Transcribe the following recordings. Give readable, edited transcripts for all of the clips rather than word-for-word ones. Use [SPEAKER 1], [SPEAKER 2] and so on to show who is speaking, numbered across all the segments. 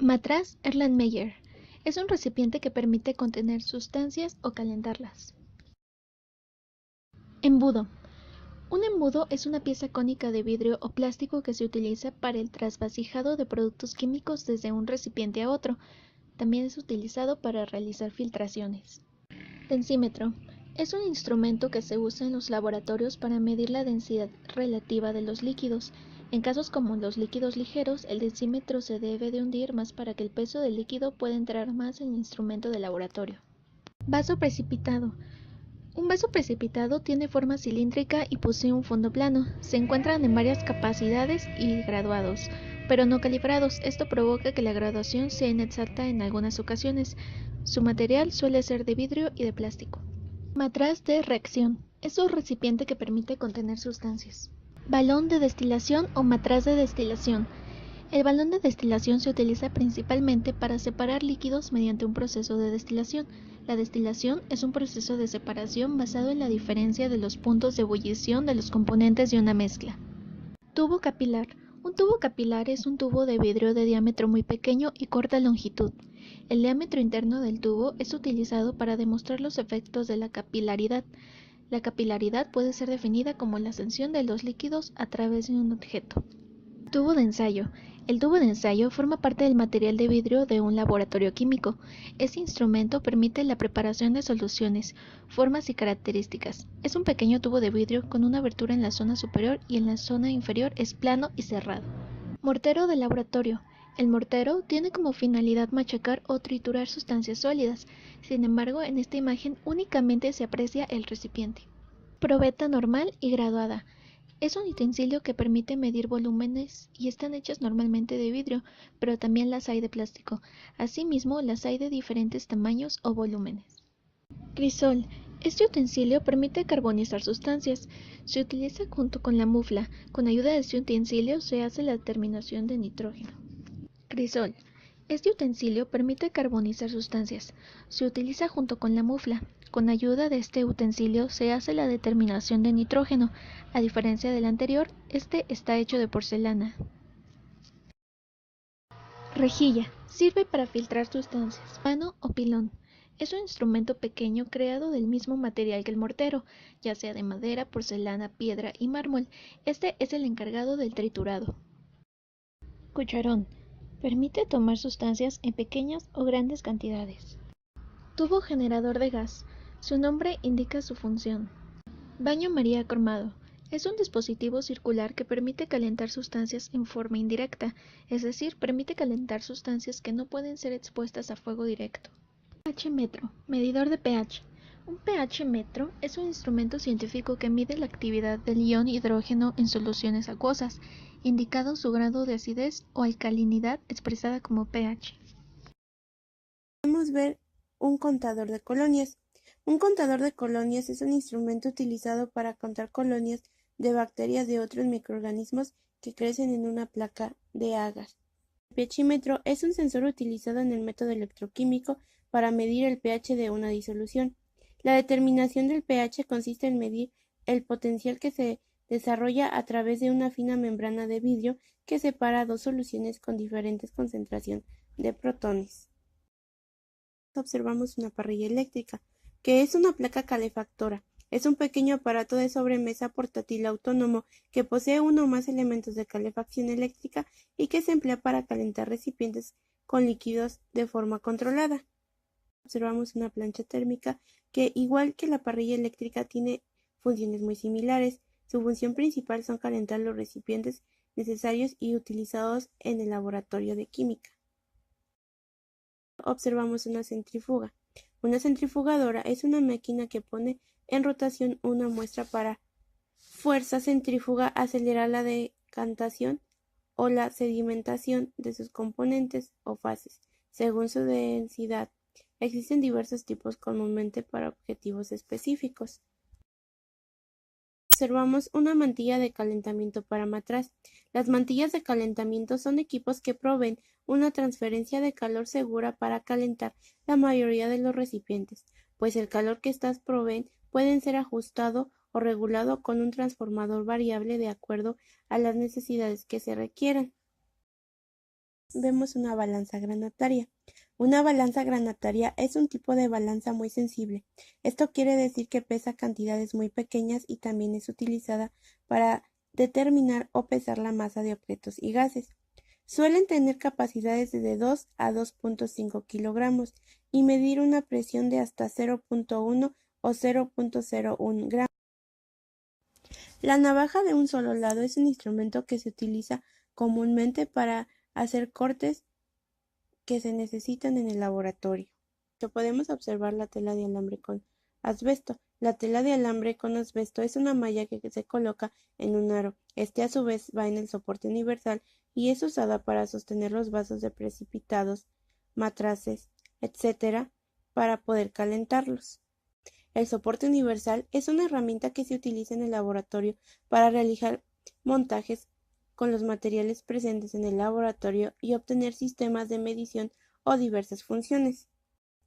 [SPEAKER 1] Matraz Erlenmeyer es un recipiente que permite contener sustancias o calentarlas. Embudo. Un embudo es una pieza cónica de vidrio o plástico que se utiliza para el trasvasijado de productos químicos desde un recipiente a otro. También es utilizado para realizar filtraciones. Densímetro. Es un instrumento que se usa en los laboratorios para medir la densidad relativa de los líquidos. En casos como los líquidos ligeros, el densímetro se debe de hundir más para que el peso del líquido pueda entrar más en el instrumento de laboratorio. Vaso precipitado. Un vaso precipitado tiene forma cilíndrica y posee un fondo plano. Se encuentran en varias capacidades y graduados, pero no calibrados. Esto provoca que la graduación sea inexacta en algunas ocasiones. Su material suele ser de vidrio y de plástico. Matraz de reacción. Es un recipiente que permite contener sustancias. Balón de destilación o matraz de destilación. El balón de destilación se utiliza principalmente para separar líquidos mediante un proceso de destilación. La destilación es un proceso de separación basado en la diferencia de los puntos de ebullición de los componentes de una mezcla. Tubo capilar. Un tubo capilar es un tubo de vidrio de diámetro muy pequeño y corta longitud. El diámetro interno del tubo es utilizado para demostrar los efectos de la capilaridad. La capilaridad puede ser definida como la ascensión de los líquidos a través de un objeto. Tubo de ensayo. El tubo de ensayo forma parte del material de vidrio de un laboratorio químico. Este instrumento permite la preparación de soluciones, formas y características. Es un pequeño tubo de vidrio con una abertura en la zona superior y en la zona inferior es plano y cerrado. Mortero de laboratorio. El mortero tiene como finalidad machacar o triturar sustancias sólidas. Sin embargo, en esta imagen únicamente se aprecia el recipiente. Probeta normal y graduada. Es un utensilio que permite medir volúmenes y están hechas normalmente de vidrio, pero también las hay de plástico. Asimismo, las hay de diferentes tamaños o volúmenes. Crisol. Este utensilio permite carbonizar sustancias. Se utiliza junto con la mufla. Con ayuda de este utensilio se hace la determinación de nitrógeno. Crisol. Este utensilio permite carbonizar sustancias. Se utiliza junto con la mufla. Con ayuda de este utensilio se hace la determinación de nitrógeno. A diferencia del anterior, este está hecho de porcelana. Rejilla. Sirve para filtrar sustancias. Mano o pilón. Es un instrumento pequeño creado del mismo material que el mortero, ya sea de madera, porcelana, piedra y mármol. Este es el encargado del triturado. Cucharón. Permite tomar sustancias en pequeñas o grandes cantidades. Tubo generador de gas. Su nombre indica su función. Baño María cromado. Es un dispositivo circular que permite calentar sustancias en forma indirecta, es decir, permite calentar sustancias que no pueden ser expuestas a fuego directo. pH metro. Medidor de pH. Un pH metro es un instrumento científico que mide la actividad del ion hidrógeno en soluciones acuosas, indicado su grado de acidez o alcalinidad expresada como pH.
[SPEAKER 2] Podemos ver un contador de colonias. Un contador de colonias es un instrumento utilizado para contar colonias de bacterias de otros microorganismos que crecen en una placa de agar. El pHímetro es un sensor utilizado en el método electroquímico para medir el pH de una disolución. La determinación del pH consiste en medir el potencial que se desarrolla a través de una fina membrana de vidrio que separa dos soluciones con diferentes concentración de protones. Observamos una parrilla eléctrica, que es una placa calefactora. Es un pequeño aparato de sobremesa portátil autónomo que posee uno o más elementos de calefacción eléctrica y que se emplea para calentar recipientes con líquidos de forma controlada. Observamos una plancha térmica que, igual que la parrilla eléctrica, tiene funciones muy similares. Su función principal son calentar los recipientes necesarios y utilizados en el laboratorio de química. Observamos una centrífuga. Una centrifugadora es una máquina que pone en rotación una muestra para fuerza centrífuga acelerar la decantación o la sedimentación de sus componentes o fases, según su densidad. Existen diversos tipos comúnmente para objetivos específicos. Observamos una mantilla de calentamiento para matraz. Las mantillas de calentamiento son equipos que proveen una transferencia de calor segura para calentar la mayoría de los recipientes, pues el calor que éstas proveen puede ser ajustado o regulado con un transformador variable de acuerdo a las necesidades que se requieran. vemos una balanza granataria. Una balanza granataria es un tipo de balanza muy sensible. Esto quiere decir que pesa cantidades muy pequeñas y también es utilizada para determinar o pesar la masa de objetos y gases. Suelen tener capacidades de 2 a 2.5 kilogramos y medir una presión de hasta 0.1 o 0.01 gramos. La navaja de un solo lado es un instrumento que se utiliza comúnmente para hacer cortes que se necesitan en el laboratorio. Podemos observar la tela de alambre con asbesto. La tela de alambre con asbesto es una malla que se coloca en un aro. Este a su vez va en el soporte universal y es usada para sostener los vasos de precipitados, matraces, etc., para poder calentarlos. El soporte universal es una herramienta que se utiliza en el laboratorio para realizar montajes con los materiales presentes en el laboratorio y obtener sistemas de medición o diversas funciones.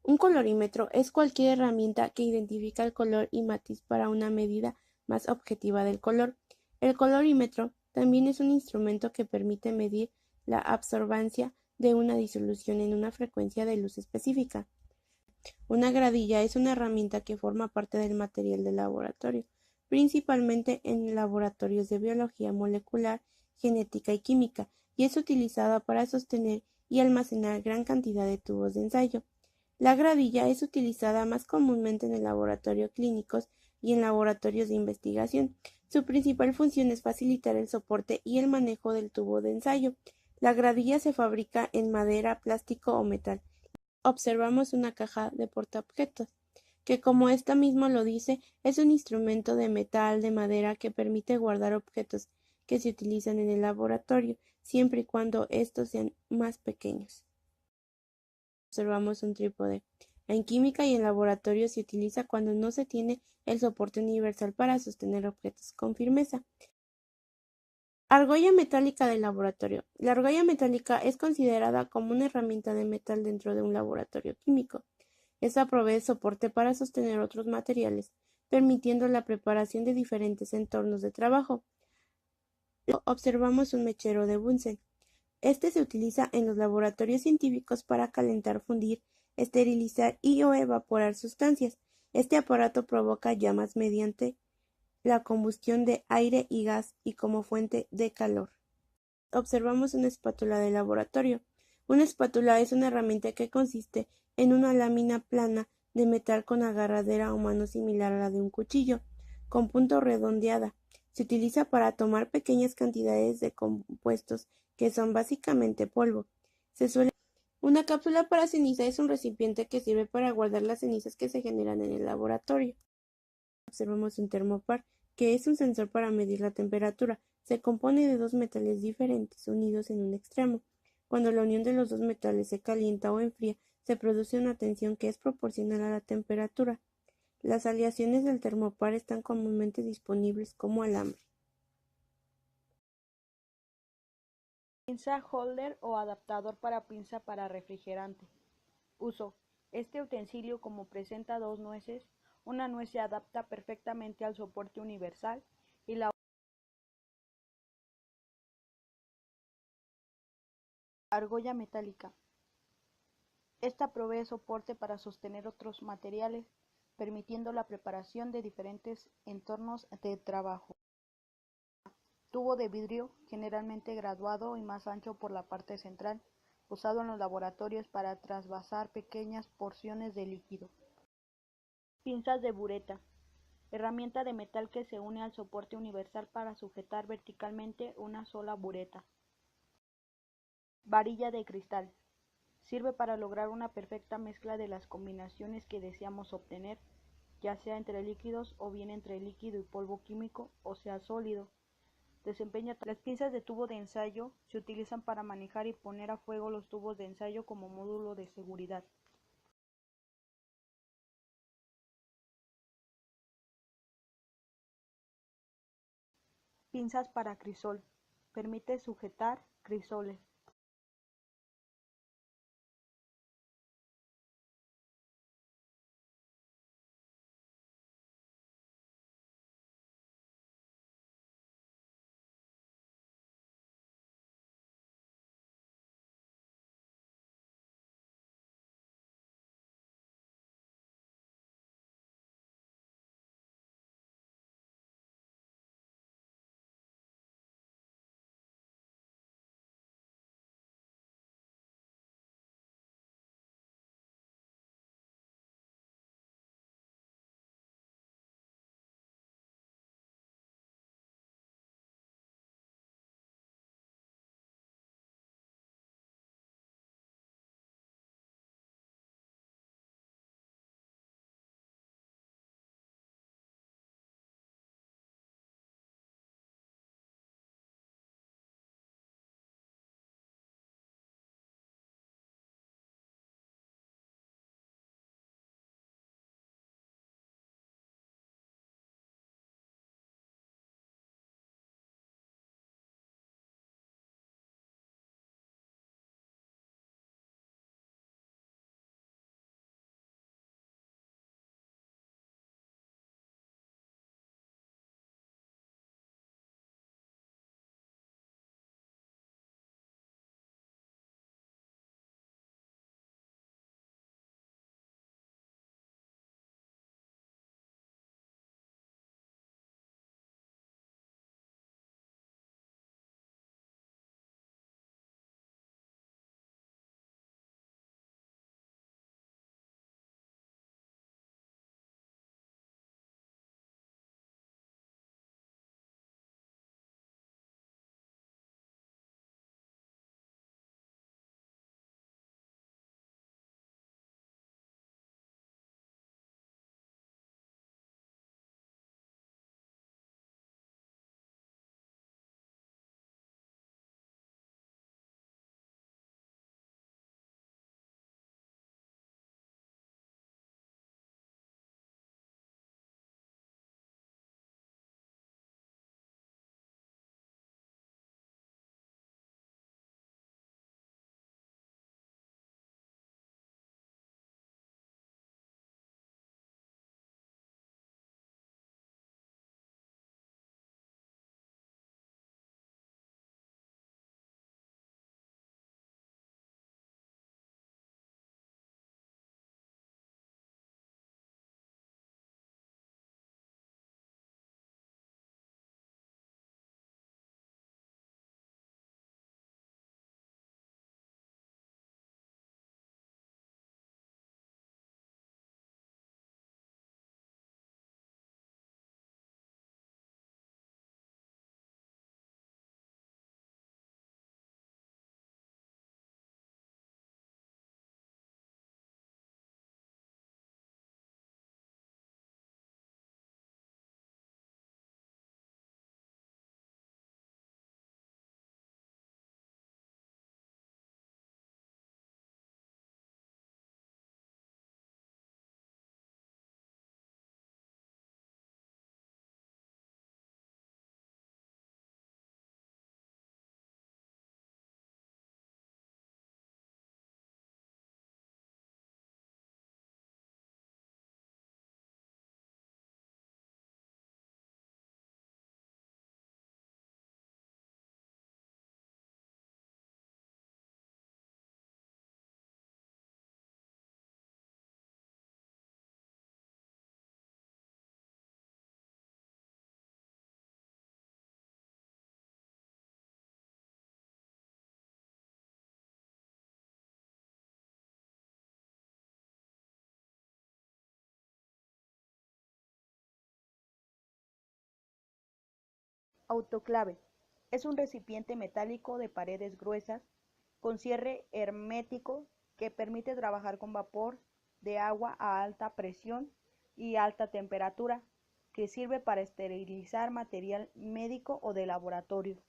[SPEAKER 2] Un colorímetro es cualquier herramienta que identifica el color y matiz para una medida más objetiva del color. El colorímetro también es un instrumento que permite medir la absorbancia de una disolución en una frecuencia de luz específica. Una gradilla es una herramienta que forma parte del material del laboratorio, principalmente en laboratorios de biología molecular, genética y química, y es utilizada para sostener y almacenar gran cantidad de tubos de ensayo. La gradilla es utilizada más comúnmente en el laboratorio clínicos y en laboratorios de investigación. Su principal función es facilitar el soporte y el manejo del tubo de ensayo. La gradilla se fabrica en madera, plástico o metal. Observamos una caja de portaobjetos, que como esta mismo lo dice, es un instrumento de metal, de madera, que permite guardar objetos que se utilizan en el laboratorio, siempre y cuando estos sean más pequeños. Observamos un trípode. En química y en laboratorio se utiliza cuando no se tiene el soporte universal para sostener objetos con firmeza. Argolla metálica del laboratorio. La argolla metálica es considerada como una herramienta de metal dentro de un laboratorio químico. Esta provee soporte para sostener otros materiales, permitiendo la preparación de diferentes entornos de trabajo. Luego observamos un mechero de Bunsen. Este se utiliza en los laboratorios científicos para calentar, fundir, esterilizar y o evaporar sustancias. Este aparato provoca llamas mediante la combustión de aire y gas y como fuente de calor. Observamos una espátula de laboratorio. Una espátula es una herramienta que consiste en una lámina plana de metal con agarradera o mano similar a la de un cuchillo, con punta redondeada. Se utiliza para tomar pequeñas cantidades de compuestos que son básicamente polvo. Una cápsula para ceniza es un recipiente que sirve para guardar las cenizas que se generan en el laboratorio. Observamos un termopar, que es un sensor para medir la temperatura. Se compone de dos metales diferentes unidos en un extremo. Cuando la unión de los dos metales se calienta o enfría, se produce una tensión que es proporcional a la temperatura. Las aleaciones del termopar están comúnmente disponibles como alambre.
[SPEAKER 3] Pinza holder o adaptador para pinza para refrigerante. Uso. Este utensilio, como presenta dos nueces, una nuez se adapta perfectamente al soporte universal y la argolla metálica. Esta provee soporte para sostener otros materiales, permitiendo la preparación de diferentes entornos de trabajo. Tubo de vidrio, generalmente graduado y más ancho por la parte central, usado en los laboratorios para trasvasar pequeñas porciones de líquido. Pinzas de bureta. Herramienta de metal que se une al soporte universal para sujetar verticalmente una sola bureta. Varilla de cristal. Sirve para lograr una perfecta mezcla de las combinaciones que deseamos obtener, ya sea entre líquidos o bien entre líquido y polvo químico, o sea sólido. Las pinzas de tubo de ensayo se utilizan para manejar y poner a fuego los tubos de ensayo como módulo de seguridad. Pinzas para crisol. Permite sujetar crisoles. Autoclave. Es un recipiente metálico de paredes gruesas con cierre hermético que permite trabajar con vapor de agua a alta presión y alta temperatura, que sirve para esterilizar material médico o de laboratorio.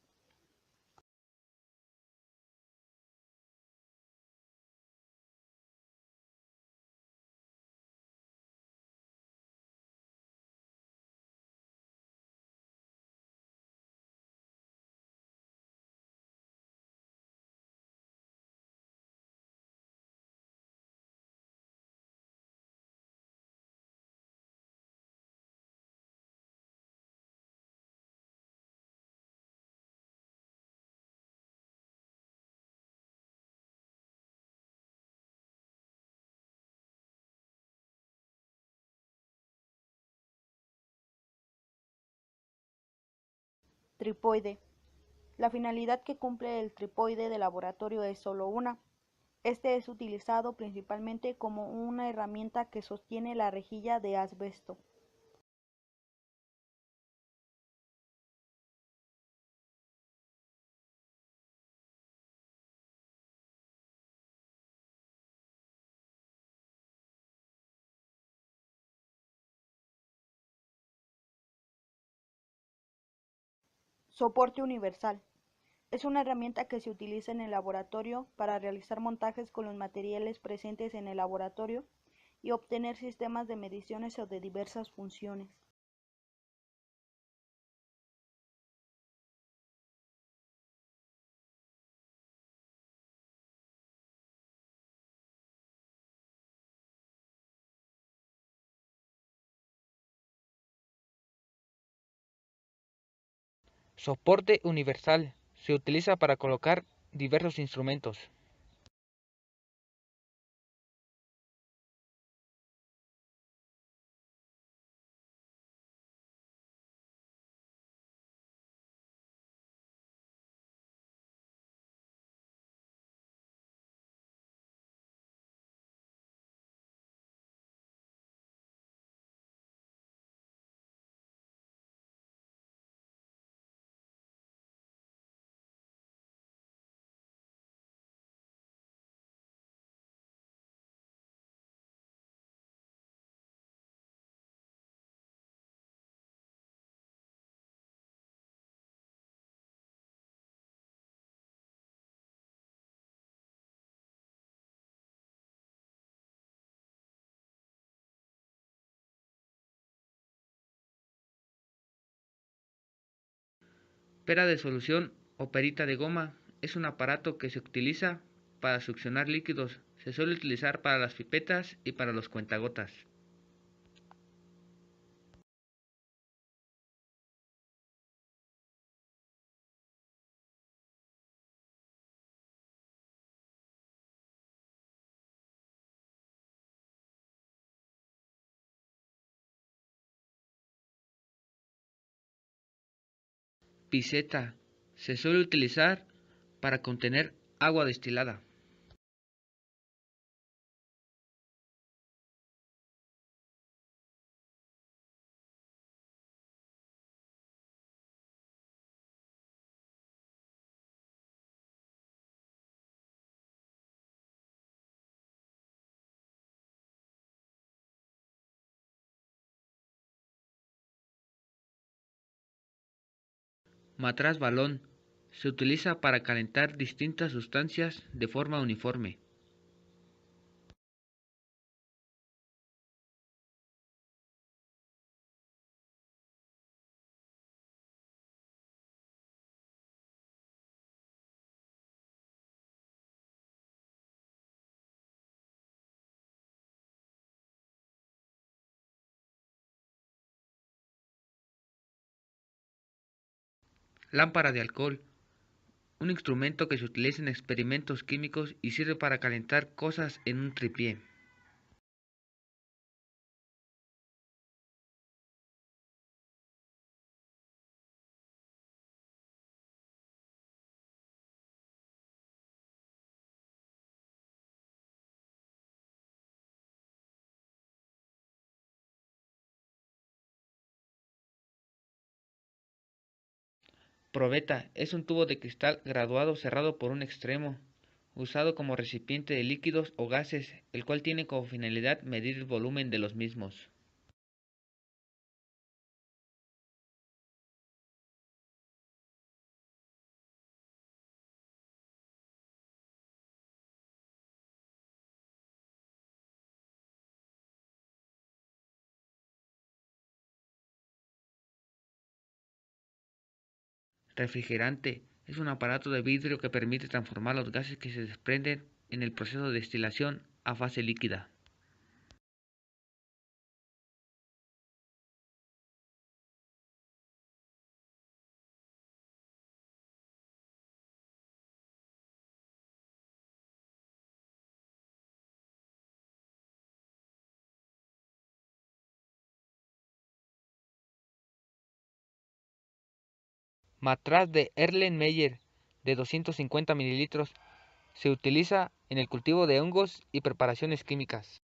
[SPEAKER 3] Tripoide. La finalidad que cumple el tripoide de laboratorio es solo una. Este es utilizado principalmente como una herramienta que sostiene la rejilla de asbesto. Soporte universal. Es una herramienta que se utiliza en el laboratorio para realizar montajes con los materiales presentes en el laboratorio y obtener sistemas de mediciones o de diversas funciones.
[SPEAKER 4] Soporte universal. Se utiliza para colocar diversos instrumentos. Pera de solución o perita de goma es un aparato que se utiliza para succionar líquidos. Se suele utilizar para las pipetas y para los cuentagotas. Piseta. Se suele utilizar para contener agua destilada. Matraz balón. Se utiliza para calentar distintas sustancias de forma uniforme. Lámpara de alcohol. Un instrumento que se utiliza en experimentos químicos y sirve para calentar cosas en un tripié. Probeta es un tubo de cristal graduado cerrado por un extremo, usado como recipiente de líquidos o gases, el cual tiene como finalidad medir el volumen de los mismos. Refrigerante es un aparato de vidrio que permite transformar los gases que se desprenden en el proceso de destilación a fase líquida. Matraz de Erlenmeyer de 250 mililitros se utiliza en el cultivo de hongos y preparaciones químicas.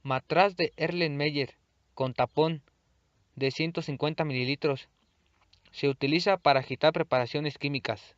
[SPEAKER 4] Matraz de Erlenmeyer con tapón de 150 mililitros se utiliza para agitar preparaciones químicas.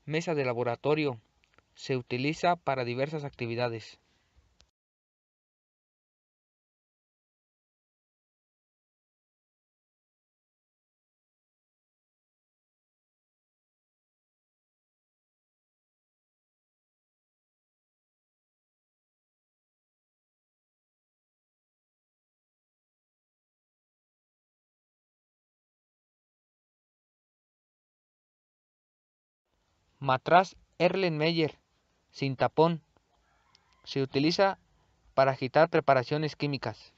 [SPEAKER 4] Mesa de laboratorio se utiliza para diversas actividades. Matraz Erlenmeyer sin tapón se utiliza para agitar preparaciones químicas.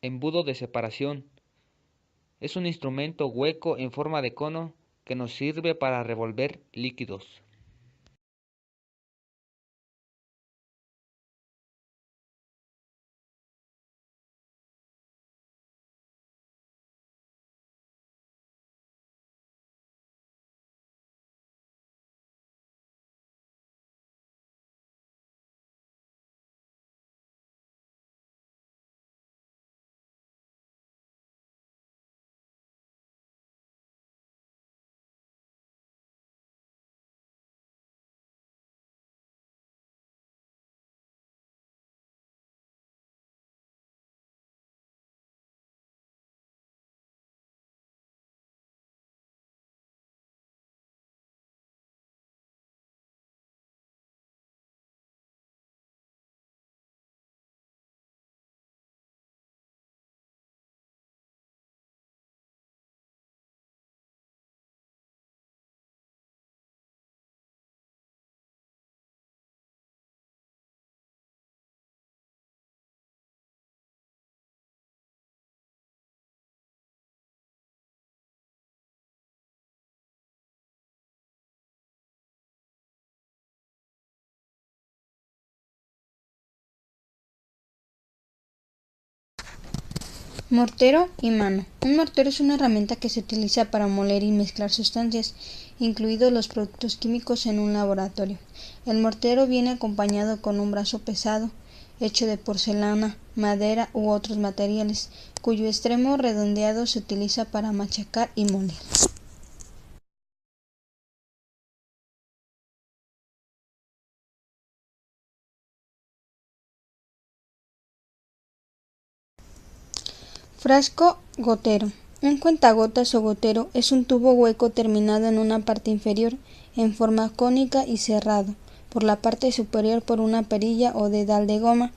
[SPEAKER 4] Embudo de separación. Es un instrumento hueco en forma de cono que nos sirve para revolver líquidos.
[SPEAKER 5] Mortero y mano. Un mortero es una herramienta que se utiliza para moler y mezclar sustancias, incluidos los productos químicos en un laboratorio. El mortero viene acompañado con un brazo pesado, hecho de porcelana, madera u otros materiales, cuyo extremo redondeado se utiliza para machacar y moler. Frasco gotero. Un cuentagotas o gotero es un tubo hueco terminado en una parte inferior, en forma cónica y cerrado por la parte superior por una perilla o dedal de goma.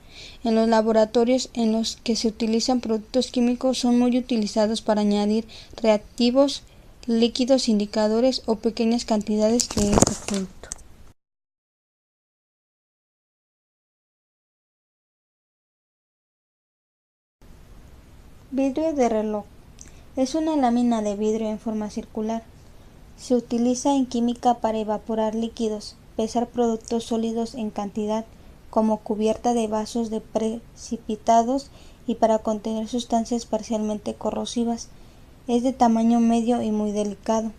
[SPEAKER 5] En los laboratorios en los que se utilizan productos químicos son muy utilizados para añadir reactivos, líquidos indicadores o pequeñas cantidades de este producto. Vidrio de reloj. Es una lámina de vidrio en forma circular. Se utiliza en química para evaporar líquidos, pesar productos sólidos en cantidad, como cubierta de vasos de precipitados y para contener sustancias parcialmente corrosivas. Es de tamaño medio y muy delicado.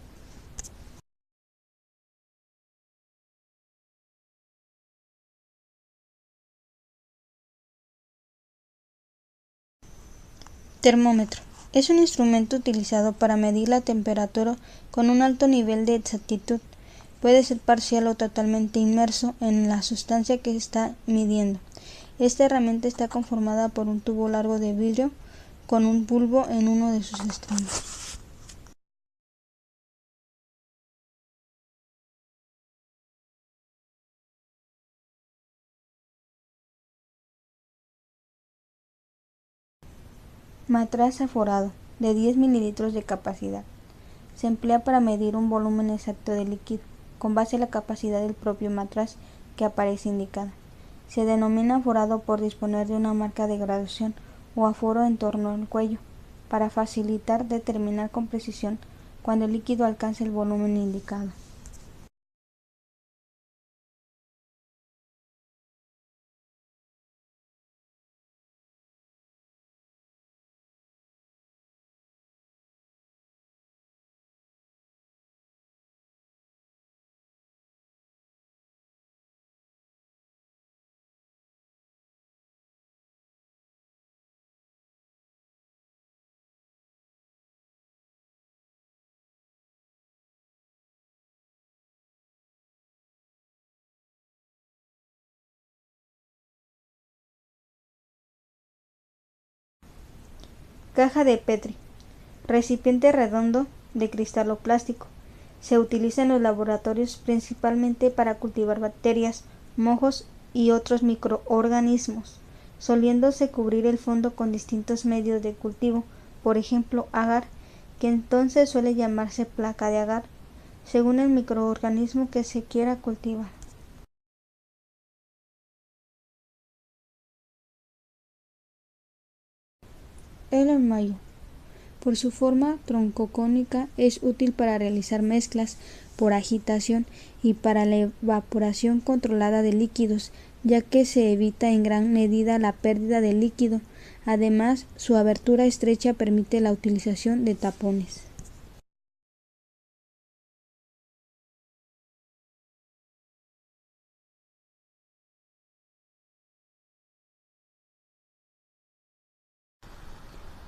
[SPEAKER 5] Termómetro. Es un instrumento utilizado para medir la temperatura con un alto nivel de exactitud. Puede ser parcial o totalmente inmerso en la sustancia que está midiendo. Esta herramienta está conformada por un tubo largo de vidrio con un bulbo en uno de sus extremos. Matraz aforado, de 10 mililitros de capacidad. Se emplea para medir un volumen exacto de líquido, con base en la capacidad del propio matraz que aparece indicada. Se denomina aforado por disponer de una marca de graduación o aforo en torno al cuello, para facilitar determinar con precisión cuando el líquido alcance el volumen indicado. Caja de Petri. Recipiente redondo de cristal o plástico. Se utiliza en los laboratorios principalmente para cultivar bacterias, mohos y otros microorganismos, soliéndose cubrir el fondo con distintos medios de cultivo, por ejemplo agar, que entonces suele llamarse placa de agar, según el microorganismo que se quiera cultivar. El armario, por su forma troncocónica, es útil para realizar mezclas por agitación y para la evaporación controlada de líquidos, ya que se evita en gran medida la pérdida de líquido. Además, su abertura estrecha permite la utilización de tapones.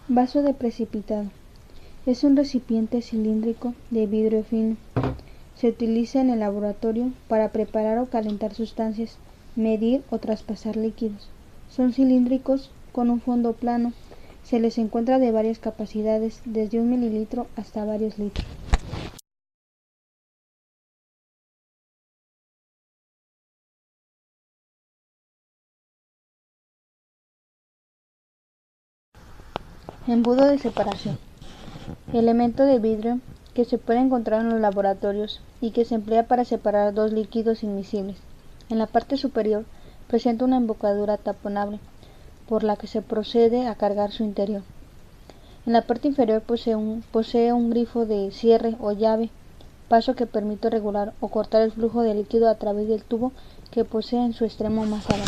[SPEAKER 5] Vaso de precipitado. Es un recipiente cilíndrico de vidrio fino. Se utiliza en el laboratorio para preparar o calentar sustancias, medir o traspasar líquidos. Son cilíndricos con un fondo plano. Se les encuentra de varias capacidades, desde 1 mililitro hasta varios litros. Embudo de separación. Elemento de vidrio que se puede encontrar en los laboratorios y que se emplea para separar dos líquidos inmiscibles. En la parte superior presenta una embocadura taponable, por la que se procede a cargar su interior. En la parte inferior posee un grifo de cierre o llave, paso que permite regular o cortar el flujo de líquido a través del tubo que posee en su extremo más abajo.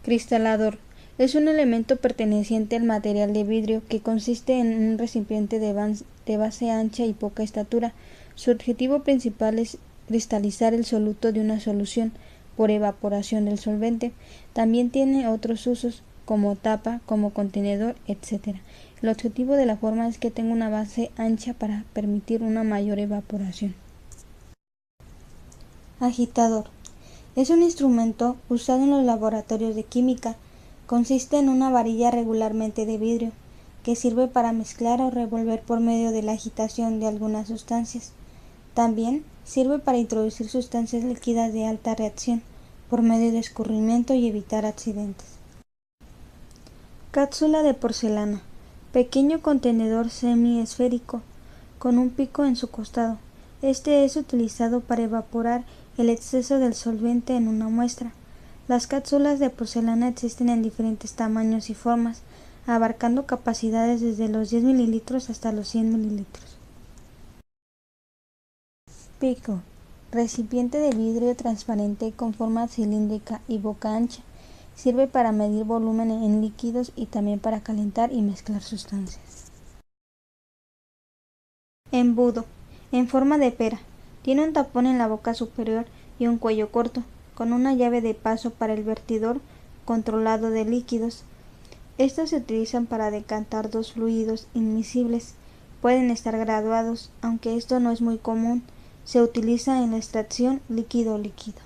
[SPEAKER 5] Cristalador. Es un elemento perteneciente al material de vidrio que consiste en un recipiente de base ancha y poca estatura. Su objetivo principal es cristalizar el soluto de una solución por evaporación del solvente. También tiene otros usos, como tapa, como contenedor, etc. El objetivo de la forma es que tenga una base ancha para permitir una mayor evaporación. Agitador. Es un instrumento usado en los laboratorios de química. Consiste en una varilla regularmente de vidrio, que sirve para mezclar o revolver por medio de la agitación de algunas sustancias. También sirve para introducir sustancias líquidas de alta reacción, por medio de escurrimiento y evitar accidentes. Cápsula de porcelana. Pequeño contenedor semiesférico, con un pico en su costado. Este es utilizado para evaporar el exceso del solvente en una muestra. Las cápsulas de porcelana existen en diferentes tamaños y formas, abarcando capacidades desde los 10 mililitros hasta los 100 mililitros. Pico. Recipiente de vidrio transparente con forma cilíndrica y boca ancha. Sirve para medir volumen en líquidos y también para calentar y mezclar sustancias. Embudo. En forma de pera. Tiene un tapón en la boca superior y un cuello corto, con una llave de paso para el vertidor controlado de líquidos. Estos se utilizan para decantar dos fluidos inmiscibles. Pueden estar graduados, aunque esto no es muy común. Se utiliza en la extracción líquido-líquido.